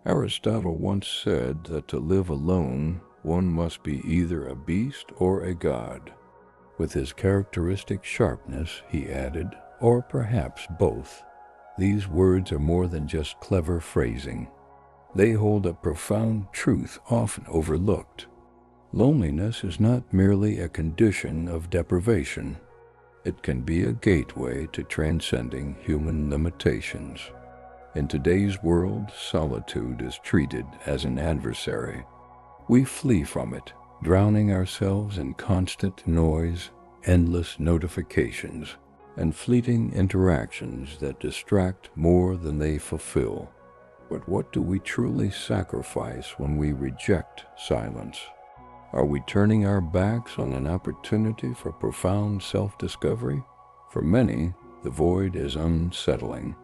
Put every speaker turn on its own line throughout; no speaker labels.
Aristotle once said that to live alone, one must be either a beast or a god. With his characteristic sharpness, he added, or perhaps both. These words are more than just clever phrasing. They hold a profound truth often overlooked. Loneliness is not merely a condition of deprivation. It can be a gateway to transcending human limitations. In today's world, solitude is treated as an adversary. We flee from it, drowning ourselves in constant noise, endless notifications, and fleeting interactions that distract more than they fulfill. But what do we truly sacrifice when we reject silence? Are we turning our backs on an opportunity for profound self-discovery? For many, the void is unsettling.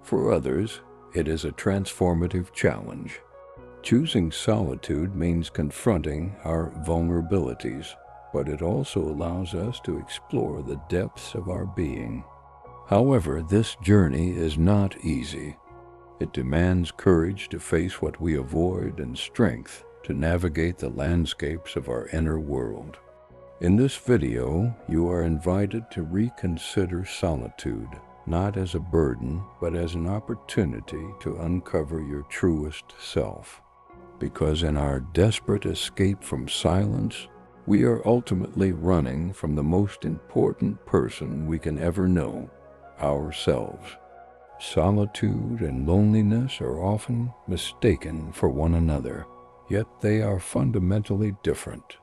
For others, it is a transformative challenge. Choosing solitude means confronting our vulnerabilities, but it also allows us to explore the depths of our being. However, this journey is not easy. It demands courage to face what we avoid and strength to navigate the landscapes of our inner world. In this video, you are invited to reconsider solitude, not as a burden, but as an opportunity to uncover your truest self. Because in our desperate escape from silence, we are ultimately running from the most important person we can ever know, ourselves. Solitude and loneliness are often mistaken for one another, yet they are fundamentally different.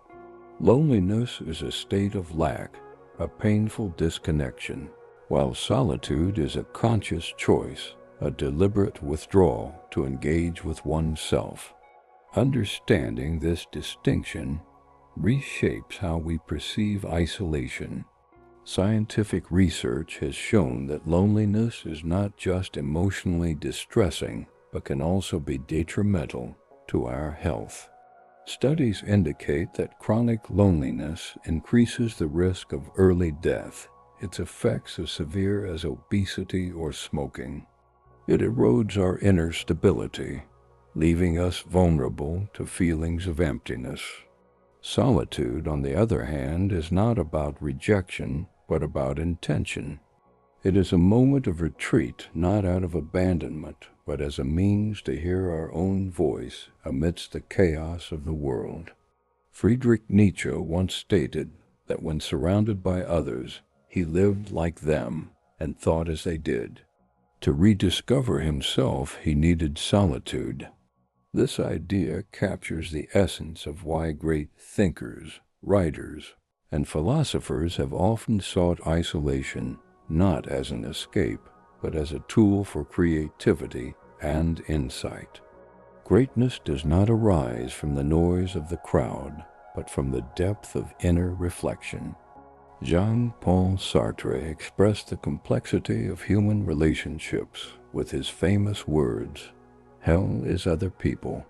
Loneliness is a state of lack, a painful disconnection, while solitude is a conscious choice, a deliberate withdrawal to engage with oneself. Understanding this distinction reshapes how we perceive isolation. Scientific research has shown that loneliness is not just emotionally distressing, but can also be detrimental to our health. Studies indicate that chronic loneliness increases the risk of early death. Its effects as severe as obesity or smoking. It erodes our inner stability, leaving us vulnerable to feelings of emptiness. Solitude, on the other hand, is not about rejection, but about intention. It is a moment of retreat, not out of abandonment, but as a means to hear our own voice amidst the chaos of the world. Friedrich Nietzsche once stated that when surrounded by others, he lived like them and thought as they did. To rediscover himself, he needed solitude. This idea captures the essence of why great thinkers, writers, and philosophers have often sought isolation not as an escape, but as a tool for creativity and insight. Greatness does not arise from the noise of the crowd, but from the depth of inner reflection. Jean-Paul Sartre expressed the complexity of human relationships with his famous words, "Hell is other people."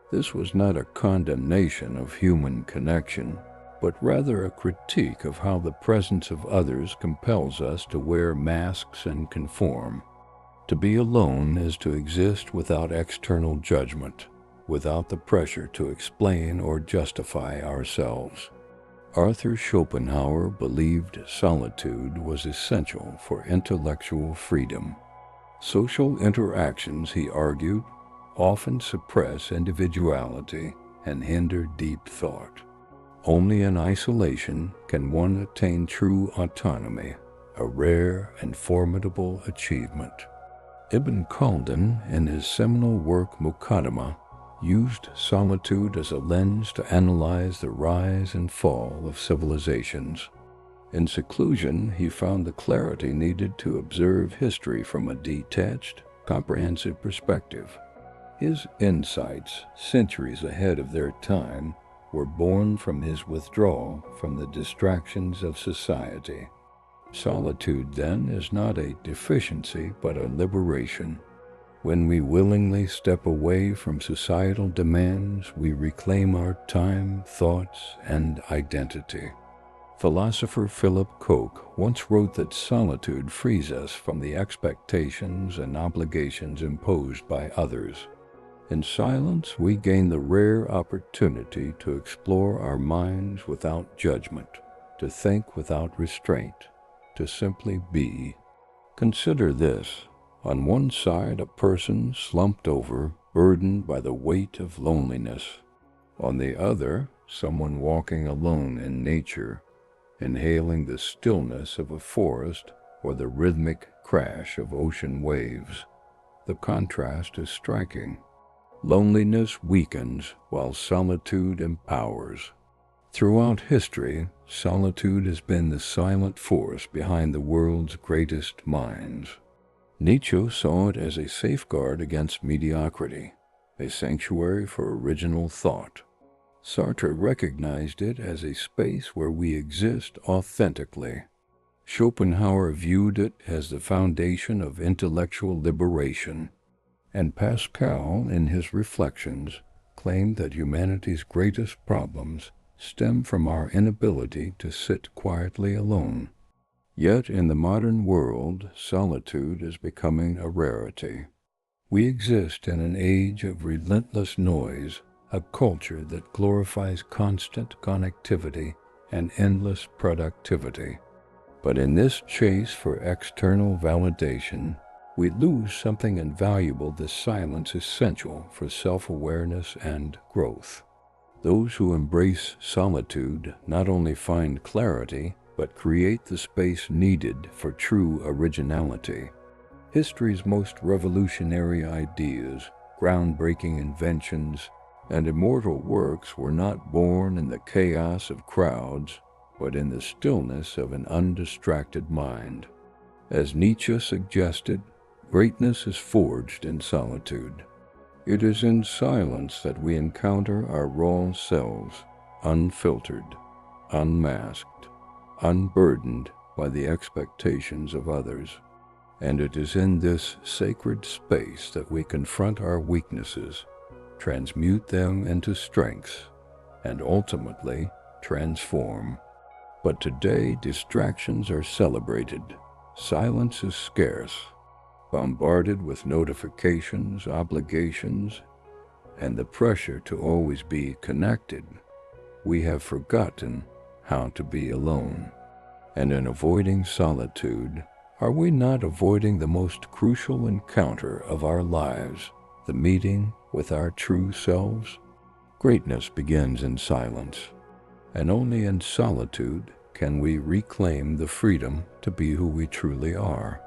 This was not a condemnation of human connection, but rather a critique of how the presence of others compels us to wear masks and conform. To be alone is to exist without external judgment, without the pressure to explain or justify ourselves. Arthur Schopenhauer believed solitude was essential for intellectual freedom. Social interactions, he argued, often suppress individuality and hinder deep thought. Only in isolation can one attain true autonomy, a rare and formidable achievement. Ibn Khaldun, in his seminal work Muqaddimah, used solitude as a lens to analyze the rise and fall of civilizations. In seclusion, he found the clarity needed to observe history from a detached, comprehensive perspective. His insights, centuries ahead of their time, were born from his withdrawal from the distractions of society. Solitude, then, is not a deficiency but a liberation. When we willingly step away from societal demands, we reclaim our time, thoughts, and identity. Philosopher Philip Koch once wrote that solitude frees us from the expectations and obligations imposed by others. In silence, we gain the rare opportunity to explore our minds without judgment, to think without restraint, to simply be. Consider this. On one side, a person slumped over, burdened by the weight of loneliness. On the other, someone walking alone in nature, inhaling the stillness of a forest or the rhythmic crash of ocean waves. The contrast is striking. Loneliness weakens while solitude empowers. Throughout history, solitude has been the silent force behind the world's greatest minds. Nietzsche saw it as a safeguard against mediocrity, a sanctuary for original thought. Sartre recognized it as a space where we exist authentically. Schopenhauer viewed it as the foundation of intellectual liberation, and Pascal, in his Reflections, claimed that humanity's greatest problems stem from our inability to sit quietly alone. Yet in the modern world, solitude is becoming a rarity. We exist in an age of relentless noise, a culture that glorifies constant connectivity and endless productivity. But in this chase for external validation, we lose something invaluable. The silence essential for self-awareness and growth. Those who embrace solitude not only find clarity, but create the space needed for true originality. History's most revolutionary ideas, groundbreaking inventions, and immortal works were not born in the chaos of crowds, but in the stillness of an undistracted mind. As Nietzsche suggested, greatness is forged in solitude. It is in silence that we encounter our raw selves, unfiltered, unmasked, unburdened by the expectations of others. And it is in this sacred space that we confront our weaknesses, transmute them into strengths, and ultimately transform. But today, distractions are celebrated. Silence is scarce. Bombarded with notifications, obligations, and the pressure to always be connected, we have forgotten how to be alone. And in avoiding solitude, are we not avoiding the most crucial encounter of our lives, the meeting with our true selves? Greatness begins in silence, and only in solitude can we reclaim the freedom to be who we truly are.